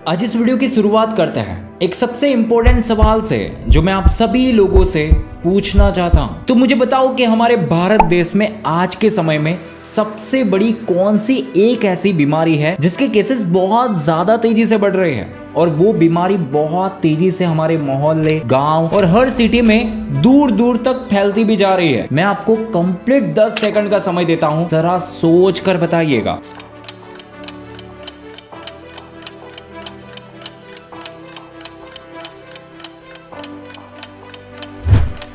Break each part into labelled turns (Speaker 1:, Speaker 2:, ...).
Speaker 1: आज इस वीडियो की शुरुआत करते हैं एक सबसे इंपॉर्टेंट सवाल से जो मैं आप सभी लोगों से पूछना चाहता हूं। तो मुझे बताओ कि हमारे भारत देश में आज के समय में सबसे बड़ी कौन सी एक ऐसी बीमारी है जिसके केसेस बहुत ज्यादा तेजी से बढ़ रहे हैं और वो बीमारी बहुत तेजी से हमारे मोहल्ले, गांव और हर सिटी में दूर दूर तक फैलती भी जा रही है। मैं आपको कंप्लीट 10 सेकंड का समय देता हूं, जरा सोच कर बताइएगा।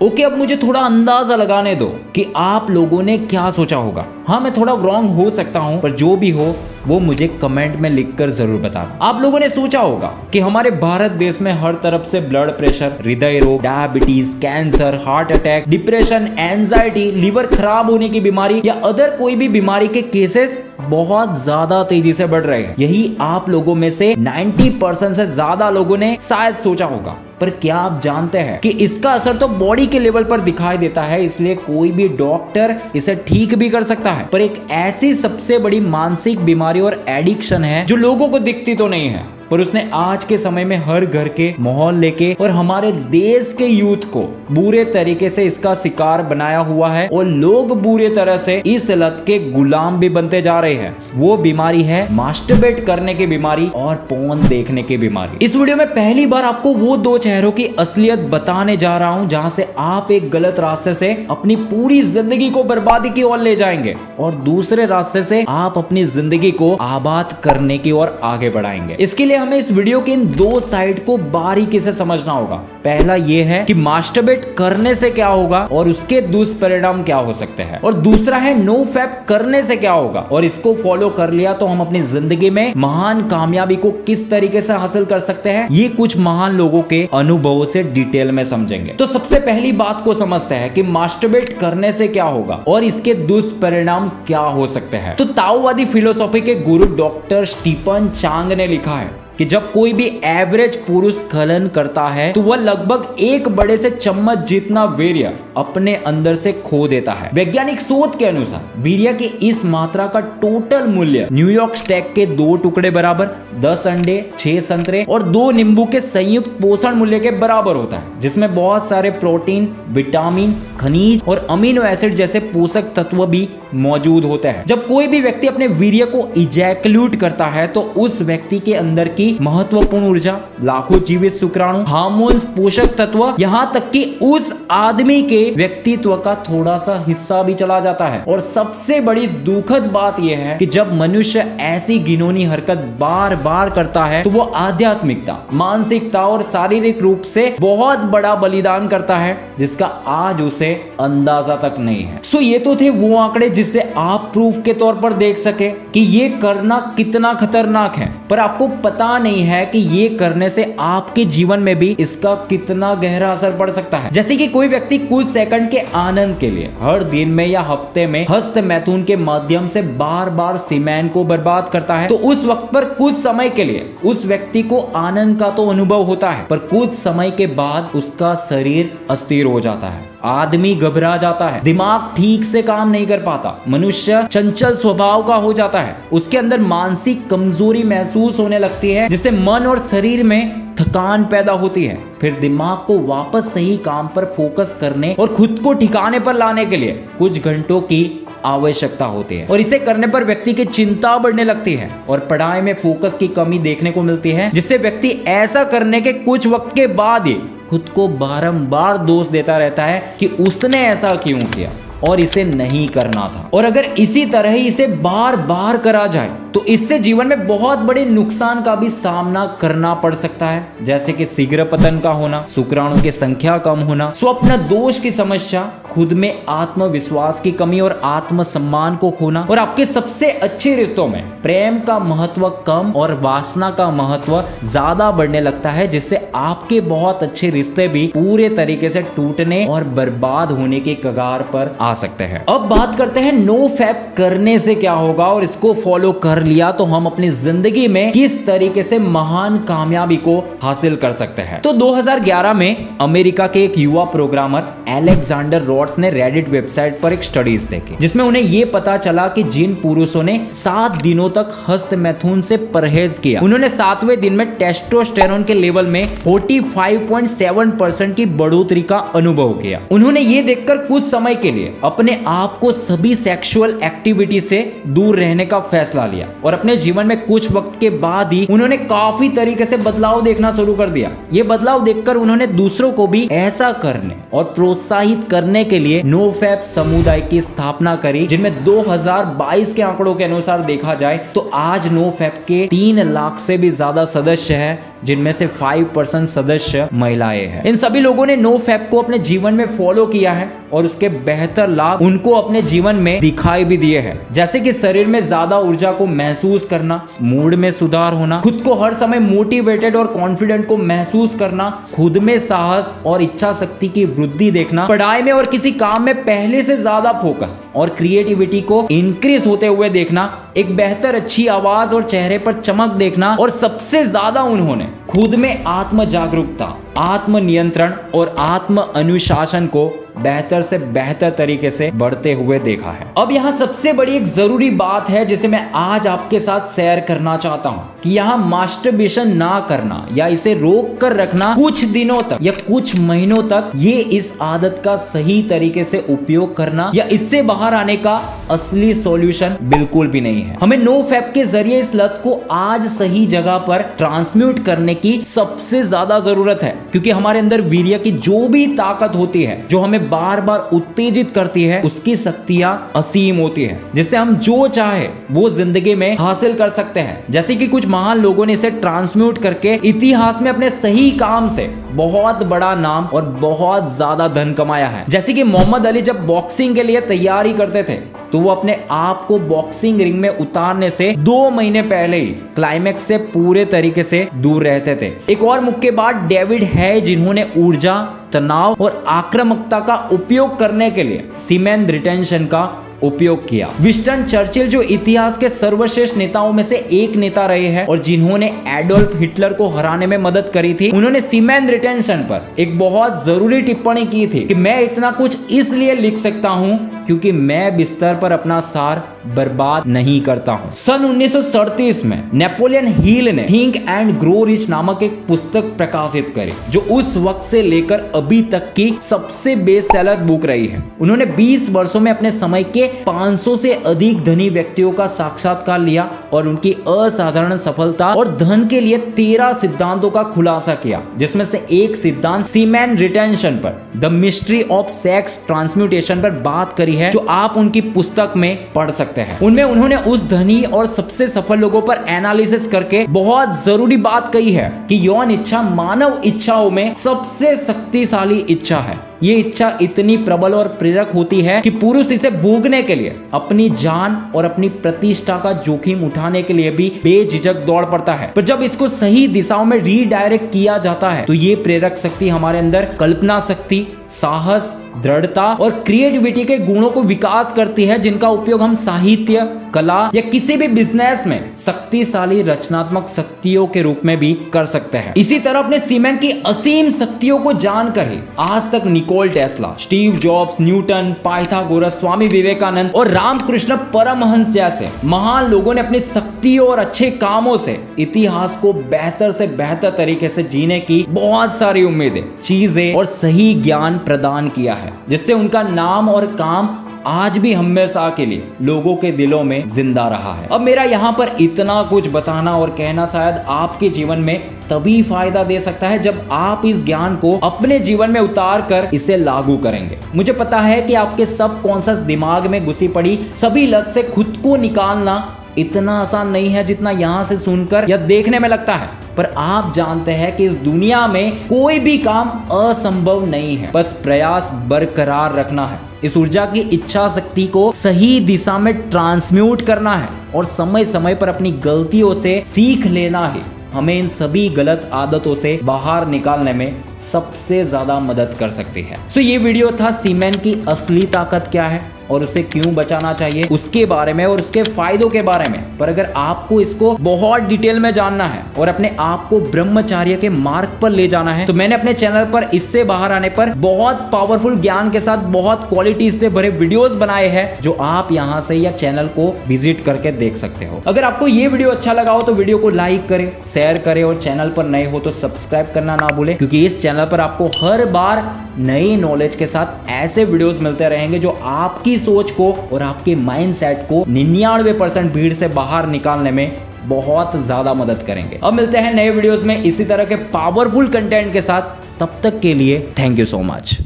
Speaker 1: ओके, अब मुझे थोड़ा अंदाजा लगाने दो कि आप लोगों ने क्या सोचा होगा। हाँ, मैं थोड़ा रॉन्ग हो सकता हूं, पर जो भी हो वो मुझे कमेंट में लिखकर जरूर बताना। आप लोगों ने सोचा होगा कि हमारे भारत देश में हर तरफ से ब्लड प्रेशर, हृदय रोग, diabetes, cancer, heart attack, depression, anxiety, liver खराब होने की बीमारी या अदर कोई भी बीमारी के केसेस बहुत ज्यादा तेजी से बढ़ रहे हैं। यही आप लोगों में से 90% से ज्यादा लोगों ने शायद सोचा होगा। पर क्या आप जानते हैं कि इसका असर तो बॉडी के लेवल पर दिखाई देता है, इसलिए कोई भी डॉक्टर इसे ठीक भी कर सकता है। पर एक ऐसी सबसे बड़ी मानसिक बीमारी और एडिक्शन है जो लोगों को दिखती तो नहीं है, पर उसने आज के समय में हर घर के, मोहल्ले के और हमारे देश के यूथ को बुरे तरीके से इसका शिकार बनाया हुआ है और लोग बुरी तरह से इस लत के गुलाम भी बनते जा रहे हैं। वो बीमारी है मास्टरबेट करने की बीमारी और पोर्न देखने की बीमारी। इस वीडियो में पहली बार आपको वो दो चेहरों की असलियत बताने जा रहा हूं जहां से आप एक गलत रास्ते से अपनी पूरी जिंदगी को बर्बादी की ओर ले जाएंगे और दूसरे रास्ते से आप अपनी जिंदगी को आबाद करने की ओर आगे बढ़ाएंगे। इसके लिए हमें इस वीडियो के इन दो साइड को बारीकी से समझना होगा। पहला ये है कि मास्टरबेट करने से क्या होगा और उसके दुष्परिणाम क्या हो सकते हैं, और दूसरा है नो फैप करने से क्या होगा और इसको फॉलो कर लिया तो हम अपनी जिंदगी में महान कामयाबी को किस तरीके से हासिल कर सकते हैं। ये कुछ महान लोगों के अनुभवों से डिटेल में समझेंगे। तो सबसे पहली बात को समझते हैं कि मास्टरबेट करने से क्या होगा और इसके दुष्परिणाम क्या हो सकते हैं। तो ताओवादी फिलोसॉफी के गुरु डॉक्टर स्टीफन चांग ने लिखा है कि जब कोई भी एवरेज पुरुष स्खलन करता है तो वह लगभग एक बड़े से चम्मच जितना वीर्य अपने अंदर से खो देता है। वैज्ञानिक शोध के अनुसार वीर्य की इस मात्रा का टोटल मूल्य न्यूयॉर्क स्टैक के 2 टुकड़े बराबर 10 अंडे, 6 संतरे और 2 नींबू के संयुक्त पोषण मूल्य के बराबर होता है, जिसमें बहुत सारे प्रोटीन, विटामिन, खनिज और अमीनो एसिड जैसे पोषक तत्व भी मौजूद होते हैं। जब कोई भी व्यक्ति अपने वीर्य को इजैकुलेट करता है तो उस व्यक्ति के अंदर की महत्वपूर्ण ऊर्जा, लाखों जीवित शुक्राणु, हार्मोन्स, पोषक तत्व, यहाँ तक कि उस आदमी के व्यक्तित्व का थोड़ा सा हिस्सा भी चला जाता है। और सबसे बड़ी दुखद बात यह है कि जब मनुष्य ऐसी घिनौनी हरकत बार बार करता है तो वो आध्यात्मिकता, मानसिकता और शारीरिक रूप से बहुत बड़ा बलिदान करता है जिसका आज उसे अंदाजा तक नहीं है। सो ये तो थे वो आंकड़े जिससे आप प्रूफ के तौर पर देख सके कि ये करना कितना खतरनाक है, पर आपको पता नहीं है कि ये करने से आपके जीवन में भी इसका कितना गहरा असर पड़ सकता है। जैसे कि कोई व्यक्ति कुछ सेकंड के आनंद के लिए हर दिन में या हफ्ते में हस्त मैथुन के माध्यम से बार बार सीमेन को बर्बाद करता है तो उस वक्त पर कुछ समय के लिए उस व्यक्ति को आनंद का तो अनुभव होता है, पर कुछ समय के बाद उसका शरीर अस्थिर हो जाता है, आदमी घबरा जाता है, दिमाग ठीक से काम नहीं कर पाता, मनुष्य चंचल स्वभाव का हो जाता है, उसके अंदर मानसिक कमजोरी महसूस होने लगती है जिससे मन और शरीर में थकान पैदा होती है। फिर दिमाग को वापस सही काम पर फोकस करने और खुद को ठिकाने पर लाने के लिए कुछ घंटों की आवश्यकता होती है और इसे करने पर व्यक्ति की चिंता बढ़ने लगती है और पढ़ाई में फोकस की कमी देखने को मिलती है, जिससे व्यक्ति ऐसा करने के कुछ वक्त के बाद ही खुद को बारंबार दोष देता रहता है कि उसने ऐसा क्यों किया और इसे नहीं करना था। और अगर इसी तरह ही इसे बार बार करा जाए तो इससे जीवन में बहुत बड़े नुकसान का भी सामना करना पड़ सकता है, जैसे कि शीघ्र पतन का होना, शुक्राणु की संख्या कम होना, स्वप्न दोष की समस्या, खुद में आत्मविश्वास की कमी और आत्मसम्मान को खोना, और आपके सबसे अच्छे रिश्तों में प्रेम का महत्व कम और वासना का महत्व ज्यादा बढ़ने लगता है, जिससे आपके बहुत अच्छे रिश्ते भी पूरे तरीके से टूटने और बर्बाद होने के कगार पर आ सकते हैं। अब बात करते हैं नो फैप करने से क्या होगा और इसको फॉलो करने लिया तो हम अपनी जिंदगी में किस तरीके से महान कामयाबी को हासिल कर सकते हैं। तो 2011 में अमेरिका के एक युवा प्रोग्रामर अलेक्जेंडर रॉड्स ने रेडिट वेबसाइट पर एक स्टडीज देखी, जिसमें उन्हें यह पता चला कि जिन पुरुषों ने 7 दिनों तक हस्त मैथुन से परहेज किया, उन्होंने 7वें दिन में टेस्टोस्टेरोन के लेवल में 45.7% की बढ़ोतरी का अनुभव किया। उन्होंने ये देखकर कुछ समय के लिए अपने आप को सभी सेक्सुअल एक्टिविटी से दूर रहने का फैसला लिया और अपने जीवन में कुछ वक्त के बाद ही उन्होंने काफी तरीके से बदलाव देखना शुरू कर दिया। ये बदलाव देखकर उन्होंने दूसरों को भी ऐसा करने और प्रोत्साहित करने के लिए नोफैप समुदाय की स्थापना करी, जिनमें 2022 के आंकड़ों के अनुसार देखा जाए तो आज नोफैप के 3 लाख से भी ज्यादा सदस्य हैं, जिनमें से 5% सदस्य महिलाएं हैं। इन सभी लोगों ने नोफैप को अपने जीवन में फॉलो किया है और उसके बेहतर लाभ उनको अपने जीवन में दिखाई भी दिए हैं, जैसे कि शरीर में ज्यादा ऊर्जा को महसूस करना, मूड में सुधार होना, खुद को हर समय मोटिवेटेड और कॉन्फिडेंट को महसूस करना, खुद में साहस और इच्छा शक्ति की वृद्धि देखना, पढ़ाई में और किसी काम में पहले से ज्यादा फोकस और क्रिएटिविटी को इंक्रीज होते हुए देखना, एक बेहतर अच्छी आवाज और चेहरे पर चमक देखना, और सबसे ज्यादा उन्होंने खुद में आत्म जागरूकता, आत्म नियंत्रण और आत्म अनुशासन को बेहतर से बेहतर तरीके से बढ़ते हुए देखा है। अब यहाँ सबसे बड़ी एक जरूरी बात है जिसे मैं आज आपके साथ शेयर करना चाहता हूँ कि यहाँ मास्टरबेशन ना करना या इसे रोक कर रखना कुछ दिनों तक या कुछ महीनों तक, ये इस आदत का सही तरीके से उपयोग करना या इससे बाहर आने का असली सॉल्यूशन बिल्कुल भी नहीं है। हमें नोफैप के जरिए इस लत को आज सही जगह पर ट्रांसम्यूट करने की सबसे ज्यादा जरूरत है, क्योंकि हमारे अंदर वीर्य की जो भी ताकत होती है जो हमें बार बार उत्तेजित करती है, उसकी शक्तियां असीम होती है, जिससे हम जो चाहे वो जिंदगी में हासिल कर सकते हैं। जैसे कि कुछ महान लोगों ने इसे ट्रांसम्यूट करके इतिहास में अपने सही काम से बहुत बड़ा नाम और बहुत ज्यादा धन कमाया है। जैसे कि मोहम्मद अली जब बॉक्सिंग के लिए तैयारी करते थे तो वो अपने आप को बॉक्सिंग रिंग में उतारने से 2 महीने पहले ही क्लाइमैक्स से पूरे तरीके से दूर रहते थे। एक और मुक्केबाज डेविड है जिन्होंने ऊर्जा, तनाव और आक्रामकता का उपयोग करने के लिए सीमेन रिटेंशन का उपयोग किया। विंस्टन चर्चिल जो इतिहास के सर्वश्रेष्ठ नेताओं में से एक नेता रहे हैं और जिन्होंने एडोल्फ हिटलर को हराने में मदद करी थी, उन्होंने सीमेन रिटेंशन पर एक बहुत जरूरी टिप्पणी की थी कि मैं इतना कुछ इसलिए लिख सकता हूं क्योंकि मैं बिस्तर पर अपना सार बर्बाद नहीं करता हूं। सन 1937 में नेपोलियन हिल ने थिंक एंड ग्रो रिच नामक एक पुस्तक प्रकाशित करी, जो उस वक्त से लेकर अभी तक की सबसे बेस्ट सेलर बुक रही है। उन्होंने 20 वर्षों में अपने समय के 500 से अधिक धनी व्यक्तियों का साक्षात्कार लिया और उनकी असाधारण सफलता और धन के लिए 13 सिद्धांतों का खुलासा किया, जिसमें से एक सिद्धांत सीमेन रिटेंशन पर, the mystery of sex transmutation पर बात करी है, जो आप उनकी पुस्तक में पढ़ सकते हैं। उनमें उन्होंने उस धनी और सबसे सफल लोगों पर एनालिसिस करके बहुत जरूरी बात कही है कि यौन इच्छा मानव इच्छाओं में सबसे शक्तिशाली इच्छा है। ये इच्छा इतनी प्रबल और प्रेरक होती है कि पुरुष इसे भोगने के लिए अपनी जान और अपनी प्रतिष्ठा का जोखिम उठाने के लिए भी बेझिझक दौड़ पड़ता है। पर जब इसको सही दिशाओं में रीडायरेक्ट किया जाता है तो ये प्रेरक शक्ति हमारे अंदर कल्पना शक्ति, साहस, दृढ़ता और क्रिएटिविटी के गुणों को विकास करती है, जिनका उपयोग हम साहित्य, कला या किसी भी बिजनेस में शक्तिशाली रचनात्मक शक्तियों के रूप में भी कर सकते हैं। इसी तरह अपने सीमेन की असीम शक्तियों को जानकर ही आज तक Nikola Tesla, Steve Jobs, Newton, Pythagoras, Swami Vivekananda और रामकृष्ण परमहंस जैसे महान लोगों ने अपनी शक्तियों और अच्छे कामों से इतिहास को बेहतर से बेहतर तरीके से जीने की बहुत सारी उम्मीदें, चीजें और सही ज्ञान प्रदान किया है, जिससे उनका नाम और काम आज भी हमेशा के लिए लोगों के दिलों में जिंदा रहा है। अब मेरा यहाँ पर इतना कुछ बताना और कहना शायद आपके जीवन में तभी फायदा दे सकता है जब आप इस ज्ञान को अपने जीवन में उतार कर इसे लागू करेंगे। मुझे पता है कि आपके सबकॉन्शियस दिमाग में घुसी पड़ी सभी लत से खुद को निकालना इतना आसान नहीं है जितना यहाँ से सुनकर या देखने में लगता है। पर आप जानते हैं कि इस दुनिया में कोई भी काम असंभव नहीं है, बस प्रयास बरकरार रखना है। इस ऊर्जा की इच्छा शक्ति को सही दिशा में ट्रांसम्यूट करना है और समय समय पर अपनी गलतियों से सीख लेना है। हमें इन सभी गलत आदतों से बाहर निकालने में सबसे ज्यादा मदद कर सकती है। ये वीडियो था सीमेन की असली ताकत क्या है। और उसे क्यों बचाना चाहिए उसके बारे में और उसके फायदों के बारे में। पर अगर आपको इसको बहुत डिटेल में जानना है और अपने आप को ब्रह्मचार्य के मार्ग पर ले जाना है तो मैंने अपने चैनल पर इससे बाहर आने पर बहुत पावरफुल ज्ञान के साथ बहुत क्वालिटी से भरे वीडियोस बनाए हैं जो आप यहां से या चैनल को विजिट करके देख सकते हो। अगर आपको ये वीडियो अच्छा लगा हो तो वीडियो को लाइक करें, शेयर करें और चैनल पर नए हो तो सब्सक्राइब करना ना भूलें, क्योंकि इस चैनल पर आपको हर बार नई नॉलेज के साथ ऐसे वीडियोस मिलते रहेंगे जो आपकी सोच को और आपके माइंडसेट को 99% भीड़ से बाहर निकालने में बहुत ज्यादा मदद करेंगे। अब मिलते हैं नए वीडियोस में इसी तरह के पावरफुल कंटेंट के साथ, तब तक के लिए थैंक यू सो मच।